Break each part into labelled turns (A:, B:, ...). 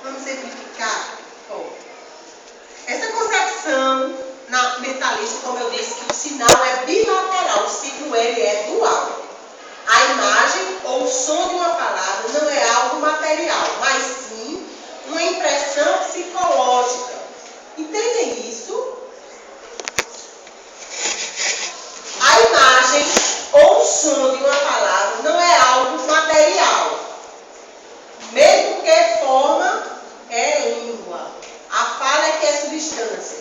A: Vamos simplificar? Bom, essa concepção na mentalista, como eu disse, que o sinal é bilateral, o signo ele é dual. A imagem ou o som de uma palavra não é algo material, mas sim uma impressão psicológica. Entendem isso? A imagem ou o som de uma palavra não é algo material, mesmo que forma é língua. A fala é que é substância,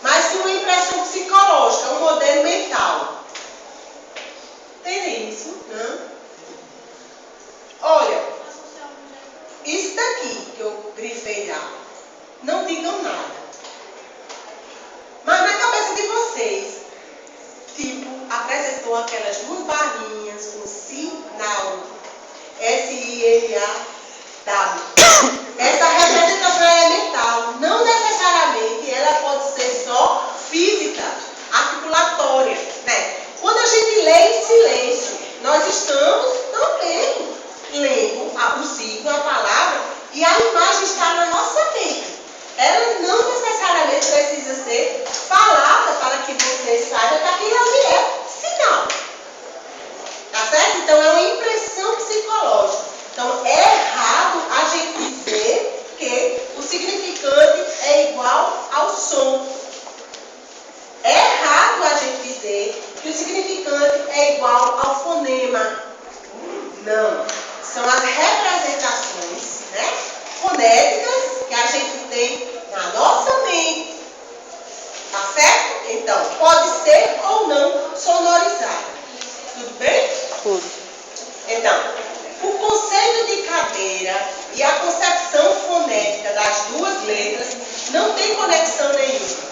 A: mas sim uma impressão psicológica, um modelo mental. Entendem isso? Não? Olha, isso daqui que eu grifei lá, não digam nada. Mas na cabeça de vocês, tipo, apresentou aquelas duas barrinhas com sinal S-I-N-A-W. Essa representação é mental. Não necessariamente ela pode ser só física, articulatória, né? Quando a gente lê em silêncio, nós estamos também lendo o signo, a palavra, e a imagem está na nossa mente. Ela não necessariamente precisa ser falada para que você saiba que aquilo ali é sinal. Tá certo? Então é uma impressão psicológica. Então é errado a gente dizer que o significante é igual ao som. É errado a gente dizer que o significante é igual ao fonema. Não. São as representações, né, fonéticas que a gente tem na nossa mente. Tá certo? Então, pode ser ou não sonorizada. Tudo bem?
B: Tudo.
A: Então, o conceito de cadeira e a concepção fonética das duas letras não tem conexão nenhuma.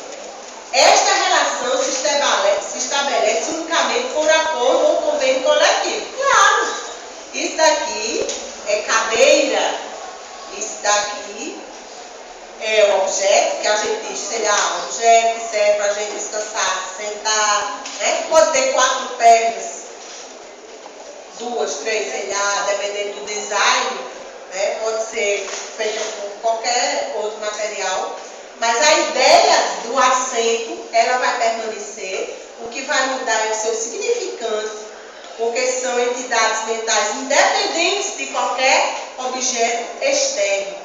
A: Esta relação se estabelece unicamente por acordo ou convênio coletivo. Claro, isso daqui é cadeira, isso daqui é o objeto, que a gente diz, sei lá, objeto que serve para a gente descansar, sentar, né? Pode ter 4 pernas, 2, 3, sei lá, dependendo do design, né? Pode ser feita por qualquer outro material. Mas a ideia do assento, ela vai permanecer. O que vai mudar é o seu significante, porque são entidades mentais independentes de qualquer objeto externo.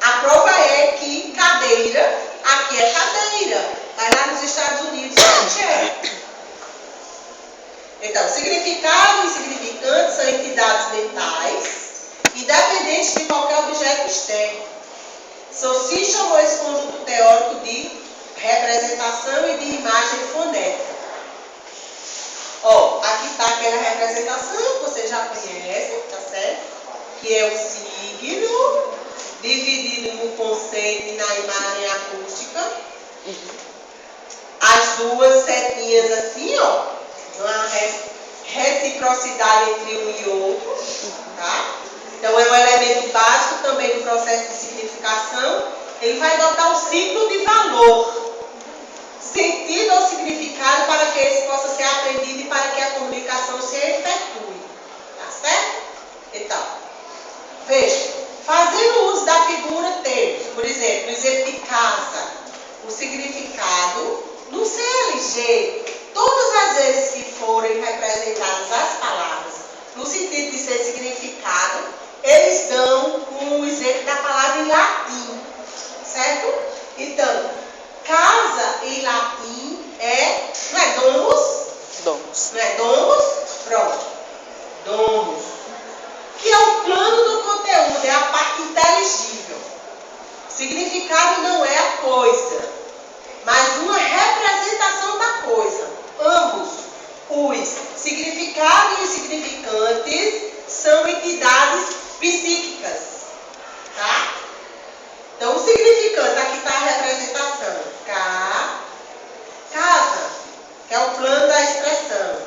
A: A prova é que cadeira, aqui é cadeira, mas lá nos Estados Unidos é chair. Então, significado e significante são entidades mentais independentes de qualquer objeto externo. Saussure chamou esse conjunto teórico de representação e de imagem fonética. Ó, aqui está aquela representação que vocês já conhecem, tá certo? Que é o signo dividido no conceito e na imagem acústica. As duas setinhas assim, ó, uma reciprocidade entre um e outro, tá? Então é um elemento básico também do processo de significação. Ele vai dotar o ciclo de valor, sentido ou significado para que esse possa ser aprendido e para que a comunicação se efetue. Tá certo? Então, veja, fazendo uso da figura temos, por exemplo, o exemplo de casa, o significado. No CLG, todas as vezes que forem representadas as palavras no sentido de ser significado, eles dão um exemplo da palavra em latim, certo? Então, casa em latim é, não é domus?
B: Domus.
A: Não é domus? Pronto. Domus. Que é o plano do conteúdo, é a parte inteligível. Significado não é a coisa, mas uma representação da coisa. Ambos, os significados e os significantes, são entidades psíquicas, tá? Então, o significante, aqui está a representação. Casa, que é o plano da expressão.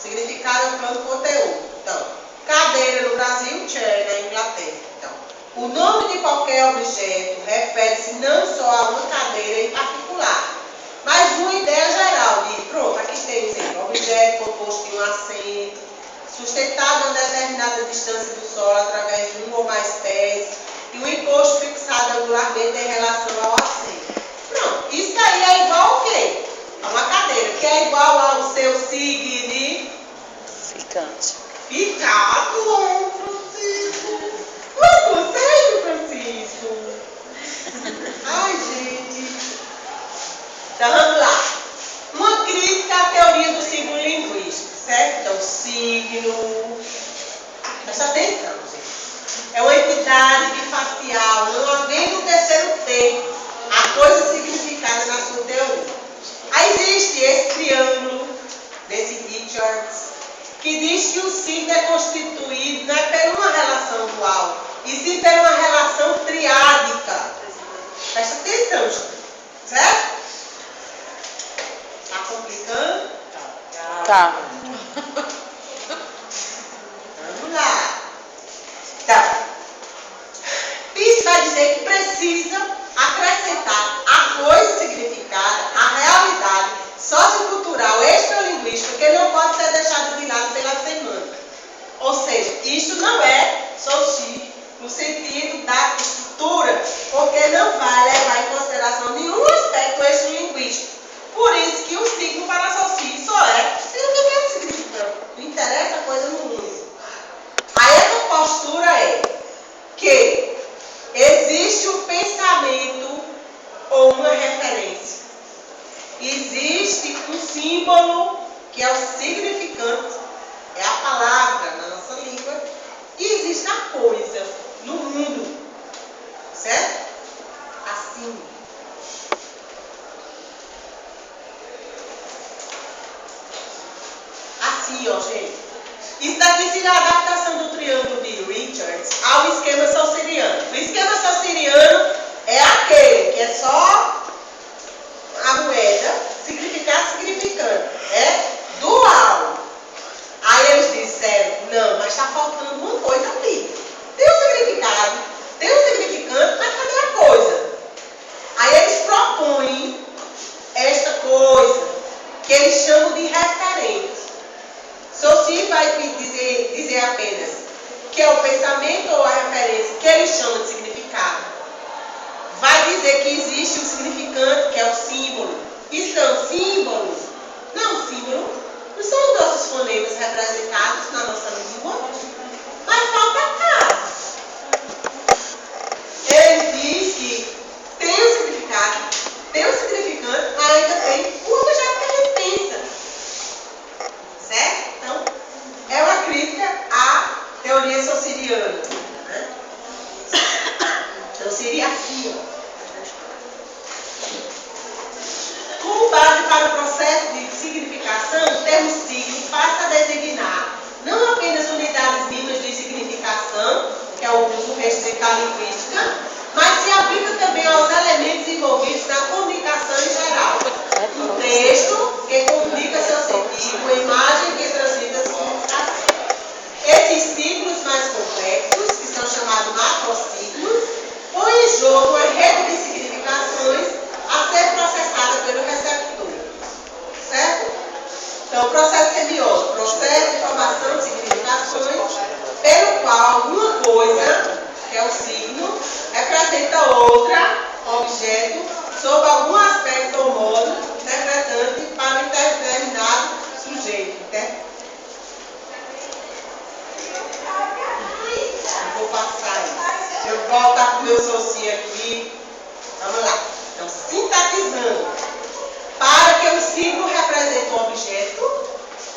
A: Significado é o plano do conteúdo. Então, cadeira no Brasil, chair na Inglaterra. Então, o nome de qualquer objeto refere-se não só a uma cadeira em particular, mas uma ideia geral de, pronto, aqui tem o exemplo, objeto composto de um assento, sustentado a uma determinada distância do solo através de um ou mais pés, e um encosto fixado a particularmente em relação ao acento. Pronto, isso aí é igual ao quê? A uma cadeira, que é igual ao seu significante. Ficado, Francisco. Mas consegue, Francisco? Ai, gente. Então, vamos lá. Uma crítica à teoria do signo linguístico, certo? Então, signo. Presta atenção, gente. É uma entidade bifacial, não havendo um terceiro termo, a coisa significada na sua teoria. Aí existe esse triângulo, desse Richards, que diz que o signo é constituído não é por uma relação dual, e sim por uma relação triádica. Presta atenção, gente. Certo? Tá complicando?
B: Tá.
A: Vamos lá. Então, isso vai dizer que precisa acrescentar a coisa significada, a realidade sociocultural, extralinguística, que não pode ser deixada de lado pela semântica. Ou seja, isso não é Saussure no sentido da estrutura, porque não vai levar em consideração nenhum aspecto extralinguístico. Por isso que o signo para Saussure só é significante. Não interessa a coisa no mundo. Aí essa postura é que existe um pensamento ou uma referência. Existe um símbolo que é o significante, é a palavra na nossa língua, e existe a coisa no mundo, certo? Assim. Assim, ó, gente. Isso daqui seria a adaptação do triângulo de Richards ao esquema saussuriano. O esquema saussuriano é aquele que é só a moeda, significado significante. É dual. Aí eles disseram, não, mas está faltando uma coisa ali. Tem um significado, tem um significante, mas cadê a coisa? Aí eles propõem esta coisa, que eles chamam de referente. Saussure vai dizer apenas que é o pensamento ou a referência que ele chama de significado. Vai dizer que existe um significante, que é o símbolo. E são símbolos. Não, símbolo não são os nossos fonemas representados na nossa língua, mas falta a casa. Ele diz que tem um significado, tem um significante, mas ainda tem o objeto que a gente pensa. Certo? Então, é uma crítica à teoria saussuriana. Né? Então, seria assim, ó. Como base para o processo de significação, o termo signo passa a designar não apenas unidades mínimas de significação, que é o uso restrito à linguística, mas se aplica também aos elementos envolvidos na comunicação em geral. O texto que comunica seu sentido, a imagem que transmite a comunicação. Esses signos mais complexos, que são chamados macrossignos, põem em jogo a rede de significações a ser processada pelo receptor. Certo? Então, o processo semiótico, processo de formação de significações, pelo qual alguma coisa, que é o signo, representa outra, objeto, sob algum aspecto ou modo, interpretante para um determinado sujeito. Eu vou passar isso. Deixa eu voltar para o meu socinho aqui. Vamos lá. Então, sintetizando. Para que o signo represente um objeto,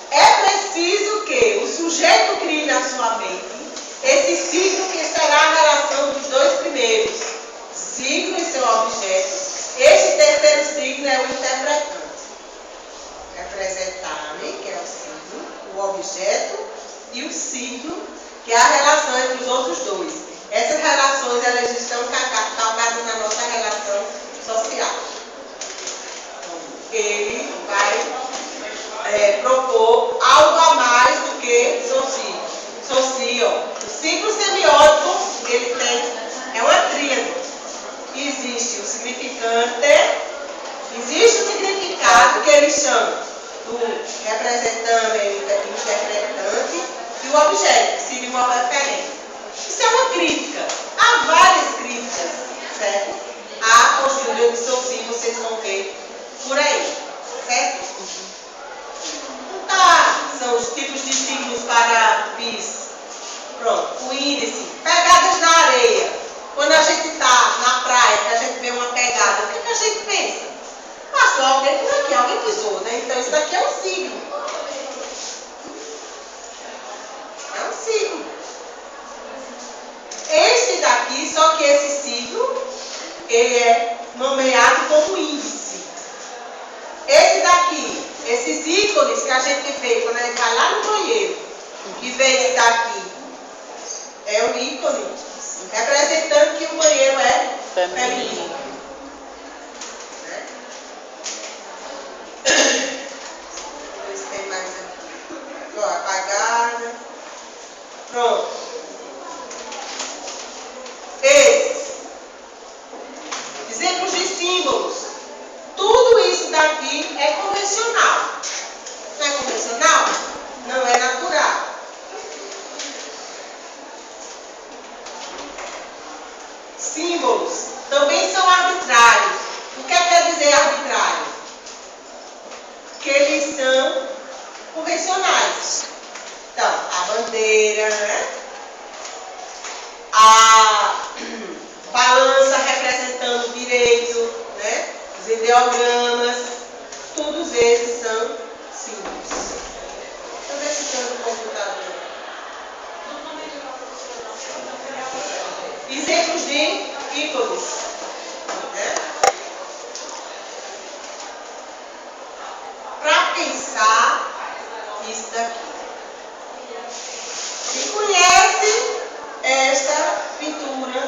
A: é preciso que o sujeito crie na sua mente esse signo que será a relação dos dois primeiros, signo e seu objeto. Este terceiro signo é o interpretante. Representar-me, que é o signo, o objeto e o signo, que é a relação entre os outros dois. Essas relações, elas estão calcadas na nossa relação social. Ele vai propor algo a mais do que Saussure. Saussure, o ciclo semiótico que ele tem é uma tríade. Existe o significante, existe o significado que ele chama do representante e interpretante e o objeto, que seria uma referência. Isso é uma crítica. Há várias críticas, certo? ele é nomeado como índice. Esse daqui, esses ícones que a gente vê quando a gente vai lá no banheiro e vê esse daqui, é um ícone representando que o banheiro é feminino. Né? Ver se tem mais aqui. Ó, apagada. Pronto. Esses exemplos de símbolos. Tudo isso daqui é convencional. Não é convencional? Não é natural. Símbolos também são arbitrários. O que quer dizer arbitrário? Que eles são convencionais. Então, a bandeira, né? A balança representando o direito, né? Os ideogramas, todos esses são símbolos. Deixa eu ver se tem no computador. Exemplos de ícones. Né? Para pensar isso daqui. Quem conhece esta pintura?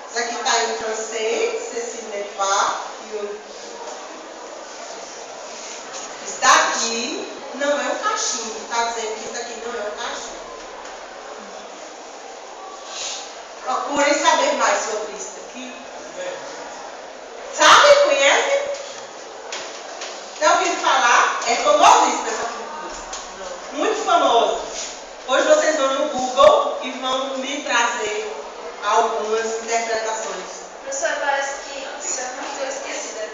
A: Isso aqui está em francês, Cécile Nepar. Isso daqui não é um cachimbo. Está dizendo que isso aqui não é um cachimbo. Procurem saber mais sobre isso aqui. Sabe? Conhece? Já ouviram falar? É famosíssima essa pintura. Muito famosa. Hoje vocês vão no Google e vão me trazer algumas interpretações.
B: Professora, parece que, se eu não estou esquecida,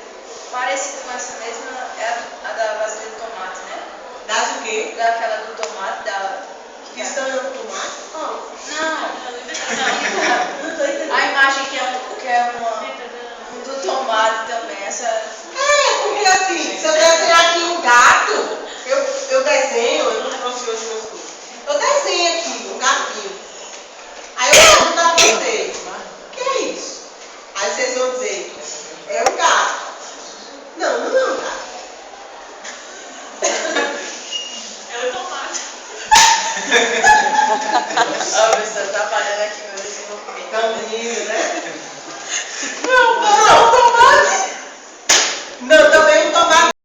B: parecido com essa mesma, é a da vasilha de tomate, né?
A: Das o quê?
B: Daquela do tomate, da...
A: Que estão no tomate? Oh.
B: Não,
A: Não estou entendendo.
B: a imagem que é do tomate também, essa...
A: É, porque assim, se eu desenhar aqui um gato, eu desenho, eu não trouxe hoje meus cursos. Eu desenho aqui um gatinho. Aí eu vou perguntar para vocês, o que é isso? Aí vocês vão dizer, é um gato. Não, não é um gato.
C: É o tomate.
B: A professora está falhando aqui meu desenvolvimento.
A: Então, menino,